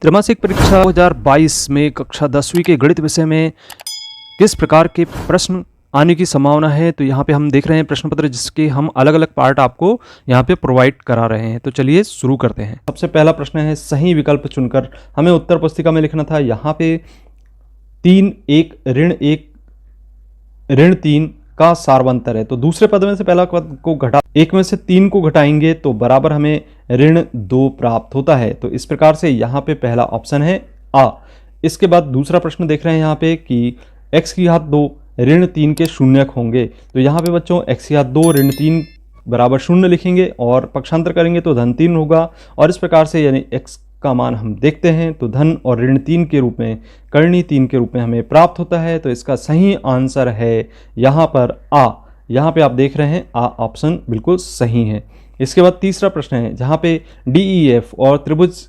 त्रैमासिक परीक्षा 2022 में कक्षा 10वीं के गणित विषय में किस प्रकार के प्रश्न आने की संभावना है। तो यहाँ पे हम देख रहे हैं प्रश्न पत्र जिसके हम अलग अलग पार्ट आपको यहाँ पे प्रोवाइड करा रहे हैं। तो चलिए शुरू करते हैं। सबसे पहला प्रश्न है, सही विकल्प चुनकर हमें उत्तर पुस्तिका में लिखना था। यहाँ पे 3 1 ऋण 1 ऋण 3 का सार्वंतर है। तो दूसरे पद में से पहला पद को घटा 1 में से 3 को घटाएंगे तो बराबर हमें ऋण 2 प्राप्त होता है। तो इस प्रकार से यहाँ पे पहला ऑप्शन है आ। इसके बाद दूसरा प्रश्न देख रहे हैं यहाँ पे कि x की घात 2 ऋण 3 के शून्यक होंगे। तो यहाँ पे बच्चों x की घात 2 ऋण 3 बराबर 0 लिखेंगे और पक्षांतर करेंगे तो धन 3 होगा। और इस प्रकार से यानी x का मान हम देखते हैं तो धन और ऋण 3 के रूप में, कर्णी 3 के रूप में हमें प्राप्त होता है। तो इसका सही आंसर है यहाँ पर आ। यहाँ पे आप देख रहे हैं आ ऑप्शन बिल्कुल सही है। इसके बाद तीसरा प्रश्न है जहाँ पे DEF और त्रिभुज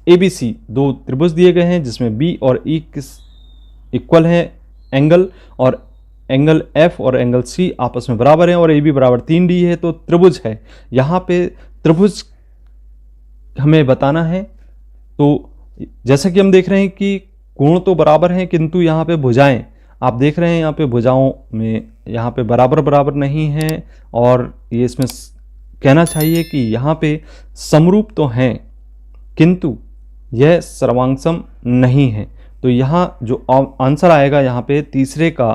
ABC दो त्रिभुज दिए गए हैं जिसमें B और E किस इक्वल है एंगल, और एंगल F और एंगल C आपस में बराबर हैं और AB बराबर 3D है। तो त्रिभुज है, यहाँ पे त्रिभुज हमें बताना है। तो जैसा कि हम देख रहे हैं कि कोण तो बराबर हैं किंतु यहाँ पे भुजाएं आप देख रहे हैं, यहाँ पे भुजाओं में यहाँ पे बराबर बराबर नहीं है। और ये इसमें कहना चाहिए कि यहाँ पे समरूप तो हैं किंतु यह सर्वांगसम नहीं है। तो यहाँ जो आंसर आएगा यहाँ पे तीसरे का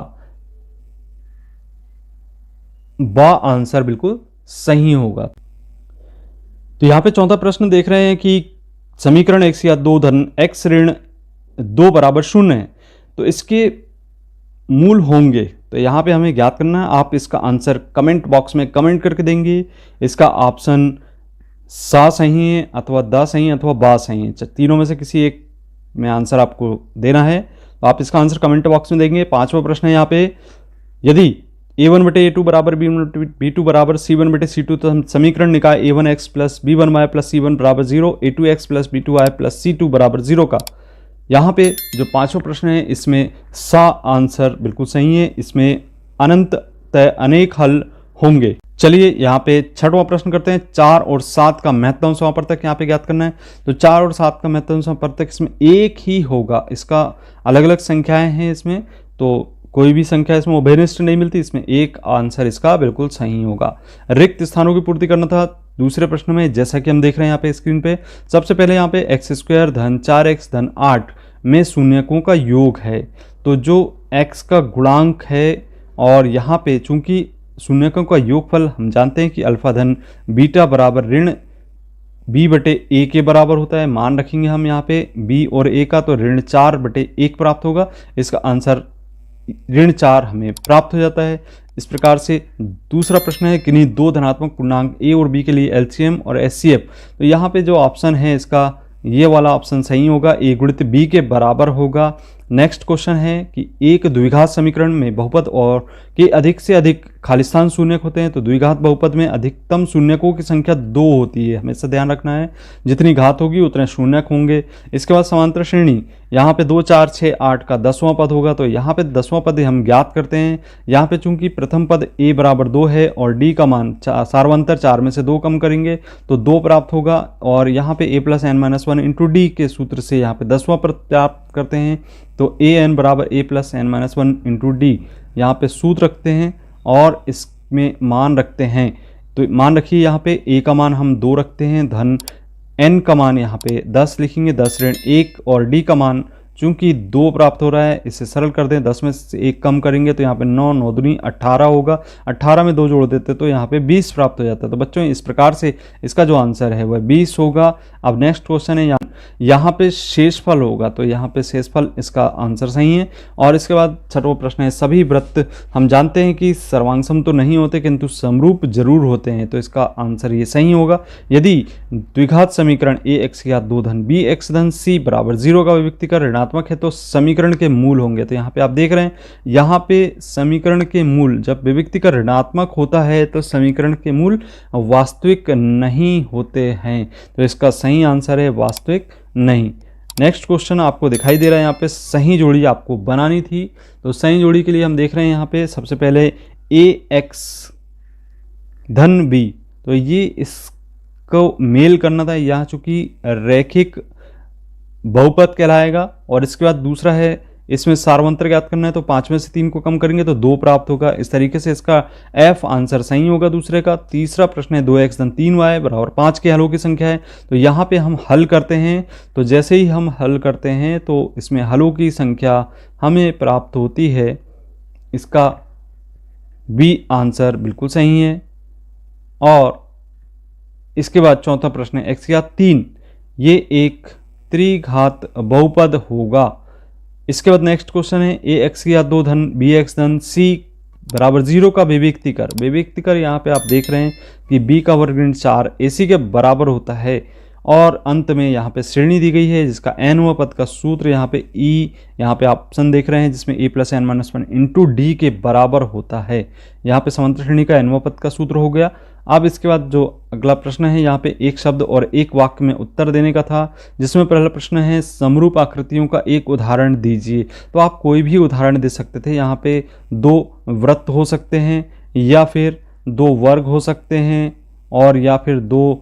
बा आंसर बिल्कुल सही होगा। तो यहाँ पे चौथा प्रश्न देख रहे हैं कि समीकरण x या 2 धन x ऋण 2 बराबर 0 है तो इसके मूल होंगे। तो यहाँ पे हमें ज्ञात करना है। आप इसका आंसर कमेंट बॉक्स में कमेंट करके देंगे। इसका ऑप्शन सा सही है अथवा द सही है अथवा बा सही है, तीनों में से किसी एक में आंसर आपको देना है। तो आप इसका आंसर कमेंट बॉक्स में देंगे। पांचवा प्रश्न है यहाँ पे, यदि a1 बटे a2 बराबर b2 बराबर c1 बटे c2 तो हम समीकरण निकाय a1x plus b1y plus c1 बराबर 0 a2x plus b2y plus c2 बराबर 0 का। यहाँ पे जो पांचवा प्रश्न है इसमें सा आंसर बिल्कुल सही है। इसमें अनंत अनेक हल होंगे। चलिए यहाँ पे छठवां प्रश्न करते हैं। 4 और 7 का महत्तम समापवर्तक यहाँ पे ज्ञात करना है। तो 4 और 7 का महत्तम समापवर्तक इसमें एक ही होगा। इसका अलग अलग संख्याएं हैं इसमें, तो कोई भी संख्या इसमें उभयनिष्ठ नहीं मिलती। इसमें एक आंसर इसका बिल्कुल सही होगा। रिक्त स्थानों की पूर्ति करना था दूसरे प्रश्न में, जैसा कि हम देख रहे हैं यहाँ पे स्क्रीन पे। सबसे पहले यहाँ पे x² धन 4x धन 8 में शून्यकों का योग है। तो जो x का गुणांक है और यहाँ पे चूंकि शून्यकों का योगफल हम जानते हैं कि अल्फा धन बीटा बराबर ऋण b बटे a के बराबर होता है। मान रखेंगे हम यहाँ पे b और a का, तो ऋण 4 बटे 1 प्राप्त होगा। इसका आंसर ऋण 4 हमें प्राप्त हो जाता है। इस प्रकार से दूसरा प्रश्न है, किन्हीं दो धनात्मक पूर्णांक a और b के लिए LCM और HCF। तो यहाँ पे जो ऑप्शन है इसका ये वाला ऑप्शन सही होगा, a गुणित b के बराबर होगा। नेक्स्ट क्वेश्चन है कि एक द्विघात समीकरण में बहुपद और के अधिक से अधिक खालिस्तान शून्यक होते हैं। तो द्विघात बहुपद में अधिकतम शून्यकों की संख्या 2 होती है, हमेशा ध्यान रखना है। जितनी घात होगी उतने शून्यक होंगे। इसके बाद समांतर श्रेणी, यहाँ पे 2 4 6 8 का 10वां पद होगा। तो यहाँ पे 10वां पद हम ज्ञात करते हैं। यहाँ पे चूंकि प्रथम पद a बराबर 2 है और d का मान सार्वंतर 4 में से 2 कम करेंगे तो 2 प्राप्त होगा। और यहाँ पे a plus n-1 into D के सूत्र से यहाँ पे 10वां पद प्राप्त करते हैं। तो an बराबर a plus n-1 into D यहाँ पे सूत्र रखते हैं और इसमें मान रखते हैं। तो मान रखिए यहाँ पे a का मान हम 2 रखते हैं, धन n का मान यहाँ पे 10 लिखेंगे, 10 ऋण 1, और d का मान चूंकि 2 प्राप्त हो रहा है इसे सरल कर दें, 10 में से 1 कम करेंगे तो यहाँ पे 9 9 दूनी 18 होगा। 18 में 2 जोड़ देते तो यहाँ पे 20 प्राप्त हो जाता है। तो बच्चों इस प्रकार से इसका जो आंसर है वह 20 होगा। अब नेक्स्ट क्वेश्चन है, यहाँ पे शेषफल होगा। तो यहाँ पे शेषफल इसका आंसर सही है। और इसके बाद छठवां प्रश्न है, सभी वृत्त हम जानते हैं कि सर्वांगसम तो नहीं होते किंतु समरूप जरूर होते हैं। तो इसका आंसर ये सही होगा। यदि द्विघात समीकरण ax या 2 धन bx धन c बराबर 0 का विभक्तिकार ऋणात्मक है तो समीकरण के मूल होंगे। तो यहाँ पे आप देख रहे हैं, यहाँ पे समीकरण के मूल जब विभक्तिकार ऋणात्मक होता है तो समीकरण के मूल वास्तविक नहीं होते हैं। तो इसका सही आंसर है वास्तविक नहीं। नेक्स्ट क्वेश्चन आपको दिखाई दे रहा है, यहाँ पे सही जोड़ी आपको बनानी थी। तो सही जोड़ी के लिए हम देख रहे हैं यहाँ पे सबसे पहले ax धन b, तो ये इसको मेल करना था। यहाँ चूंकि रैखिक बहुपद कहलाएगा। और इसके बाद दूसरा है, इसमें सार्वंतर ज्ञात करना है तो 5 में से 3 को कम करेंगे तो 2 प्राप्त होगा। इस तरीके से इसका F आंसर सही होगा दूसरे का। तीसरा प्रश्न है 2x धन 3y बराबर 5 के हलों की संख्या है। तो यहाँ पे हम हल करते हैं, तो जैसे ही हम हल करते हैं तो इसमें हलों की संख्या हमें प्राप्त होती है, इसका B आंसर बिल्कुल सही है। और इसके बाद चौथा प्रश्न है x घात 3, ये एक त्रिघात बहुपद होगा। इसके बाद नेक्स्ट क्वेश्चन है ax घात 2 धन bx धन c बराबर 0 का विभक्ति कर। विभक्ति कर यहाँ पे आप देख रहे हैं कि b का वर्ग ऋण 4 ac के बराबर होता है। और अंत में यहाँ पे श्रेणी दी गई है जिसका nवां पद का सूत्र यहाँ पे e, यहाँ पे ऑप्शन देख रहे हैं जिसमें a plus n minus 1 into D के बराबर होता है। यहाँ पे समांतर श्रेणी का nवां पद का सूत्र हो गया। अब इसके बाद जो अगला प्रश्न है यहाँ पे एक शब्द और एक वाक्य में उत्तर देने का था, जिसमें पहला प्रश्न है समरूप आकृतियों का एक उदाहरण दीजिए। तो आप कोई भी उदाहरण दे सकते थे। यहाँ पे 2 वृत्त हो सकते हैं या फिर 2 वर्ग हो सकते हैं और या फिर 2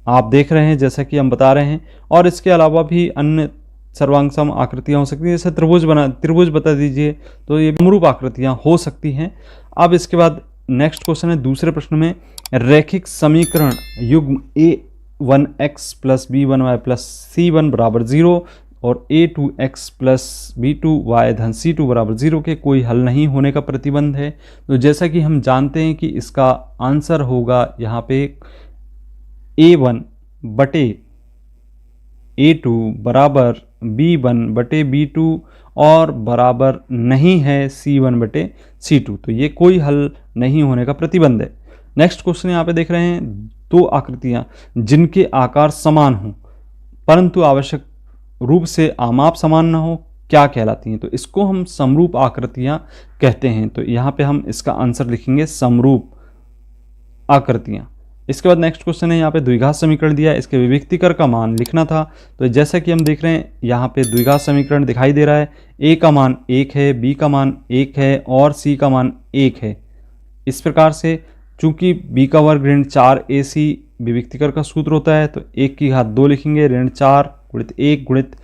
आप देख रहे हैं जैसा कि हम बता रहे हैं। और इसके अलावा भी अन्य सर्वांग सम आकृतियाँ हो सकती हैं, जैसे त्रिभुज बता दीजिए, तो ये समरूप आकृतियाँ हो सकती हैं। अब इसके बाद नेक्स्ट क्वेश्चन है दूसरे प्रश्न में रैखिक समीकरण युग्म a1x plus b1y plus c1 बराबर 0 और a2x प्लस b2y धन c2 बराबर 0 के कोई हल नहीं होने का प्रतिबंध है। तो जैसा कि हम जानते हैं कि इसका आंसर होगा यहाँ पे a1 बटे a2 बराबर b1 बटे b2 और बराबर नहीं है c1 बटे c2। तो ये कोई हल नहीं होने का प्रतिबंध है। नेक्स्ट क्वेश्चन यहाँ पे देख रहे हैं 2 आकृतियाँ जिनके आकार समान हों परंतु आवश्यक रूप से आमाप समान ना हो, क्या कहलाती हैं? तो इसको हम समरूप आकृतियाँ कहते हैं। तो यहाँ पे हम इसका आंसर लिखेंगे समरूप आकृतियाँ। इसके बाद नेक्स्ट क्वेश्चन है यहाँ पे द्विघात समीकरण दिया है, इसके विभक्तिकर का मान लिखना था। तो जैसा कि हम देख रहे हैं यहाँ पे द्विघात समीकरण दिखाई दे रहा है, a का मान 1 है, b का मान 1 है और c का मान 1 है। इस प्रकार से चूंकि b का वर्ग ऋण 4 ac विभक्तिकर का सूत्र होता है तो 1 की घात 2 लिखेंगे, ऋण 4 गुणित 1 गुणित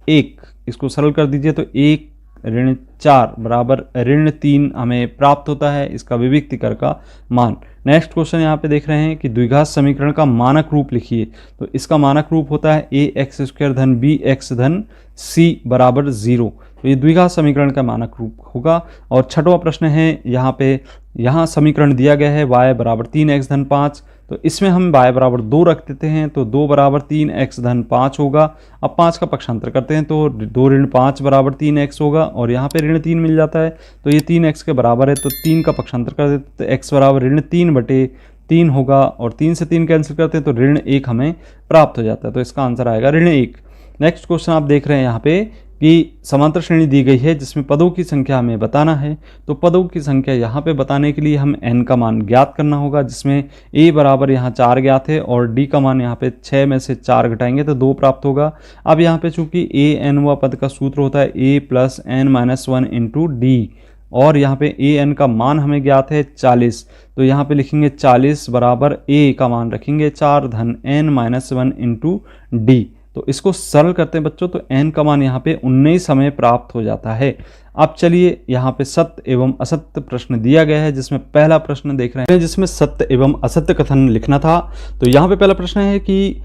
1, इसको सरल कर दीजिए तो 1 ऋण 4 बराबर ऋण 3 हमें प्राप्त होता है, इसका विभक्तिकर का मान। नेक्स्ट क्वेश्चन यहाँ पे देख रहे हैं कि द्विघात समीकरण का मानक रूप लिखिए। तो इसका मानक रूप होता है ax² धन bx धन c बराबर 0। तो ये द्विघात समीकरण का मानक रूप होगा। और छठवां प्रश्न है यहाँ समीकरण दिया गया है y बराबर 3x धन 5। तो इसमें हम y बराबर 2 रख देते हैं तो 2 बराबर 3x धन 5 होगा। अब 5 का पक्षांतर करते हैं तो 2 ऋण 5 बराबर 3x होगा और यहाँ पे ऋण 3 मिल जाता है तो ये 3x के बराबर है। तो 3 का पक्षांतर कर देते तो x बराबर ऋण 3 बटे 3 होगा और 3 से 3 कैंसिल करते हैं तो ऋण 1 हमें प्राप्त हो जाता है। तो इसका आंसर आएगा ऋण 1। नेक्स्ट क्वेश्चन आप देख रहे हैं यहाँ पे कि समांतर श्रेणी दी गई है जिसमें पदों की संख्या हमें बताना है। तो पदों की संख्या यहाँ पे बताने के लिए हम n का मान ज्ञात करना होगा, जिसमें a बराबर यहाँ 4 ज्ञात है और d का मान यहाँ पे 6 में से 4 घटाएंगे तो 2 प्राप्त होगा। अब यहाँ पे चूंकि a n पद का सूत्र होता है a plus n minus 1 into D और यहाँ पे a n का मान हमें ज्ञात है 40। तो यहाँ पे लिखेंगे 40 बराबर a का मान रखेंगे 4 धन n माइनस 1 इंटू डी। तो इसको सरल करते हैं बच्चों तो n का मान यहाँ पे 19 हमें प्राप्त हो जाता है। अब चलिए यहाँ पे सत्य एवं असत्य प्रश्न दिया गया है, जिसमें पहला प्रश्न देख रहे हैं जिसमें सत्य एवं असत्य कथन लिखना था। तो यहाँ पे पहला प्रश्न है कि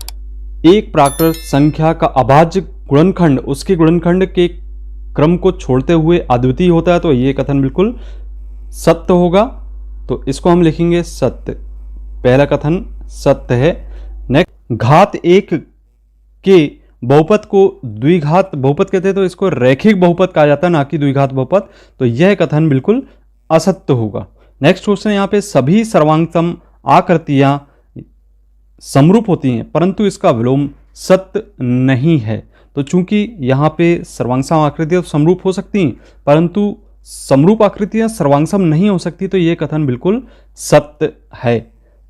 एक प्राकृत संख्या का अभाज्य गुणनखंड उसके गुणनखंड के क्रम को छोड़ते हुए अद्वितीय होता है। तो ये कथन बिल्कुल सत्य होगा, तो इसको हम लिखेंगे सत्य। पहला कथन सत्य है। नेक्स्ट, घात 1 के बहुपद को द्विघात बहुपद कहते हैं तो इसको रैखिक बहुपद कहा जाता है, ना कि द्विघात बहुपद। तो यह कथन बिल्कुल असत्य होगा। नेक्स्ट क्वेश्चन यहाँ पे सभी सर्वांगसम आकृतियां समरूप होती हैं परंतु इसका विलोम सत्य नहीं है। तो चूंकि यहाँ पे सर्वांगसम आकृतियां तो समरूप हो सकती हैं परंतु समरूप आकृतियां सर्वांगसम नहीं हो सकती, तो ये कथन बिल्कुल सत्य है।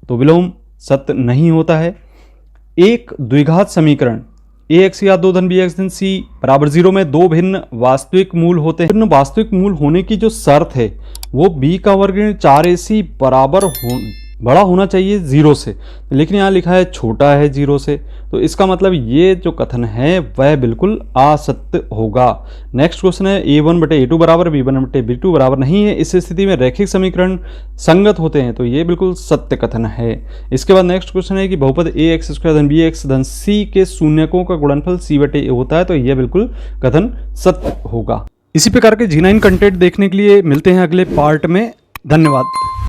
तो विलोम सत्य नहीं होता है। एक द्विघात समीकरण ax या 2 धन bx धन c बराबर 0 में 2 भिन्न वास्तविक मूल होते हैं। भिन्न वास्तविक मूल होने की जो शर्त है वो b का वर्ग ऋण 4ac बराबर बड़ा होना चाहिए 0 से, लेकिन यहाँ लिखा है छोटा है 0 से, तो इसका मतलब ये जो कथन है वह बिल्कुल असत्य होगा। नेक्स्ट क्वेश्चन है a1/a2 बराबर b1/b2 बराबर नहीं है, इस स्थिति में रैखिक समीकरण संगत होते हैं, तो ये बिल्कुल सत्य कथन है। इसके बाद नेक्स्ट क्वेश्चन है कि बहुपद ax² bx c के शून्यकों का गुणनफल c/a होता है, तो यह बिल्कुल कथन सत्य होगा। इसी प्रकार के G9 कंटेंट देखने के लिए मिलते हैं अगले पार्ट में। धन्यवाद।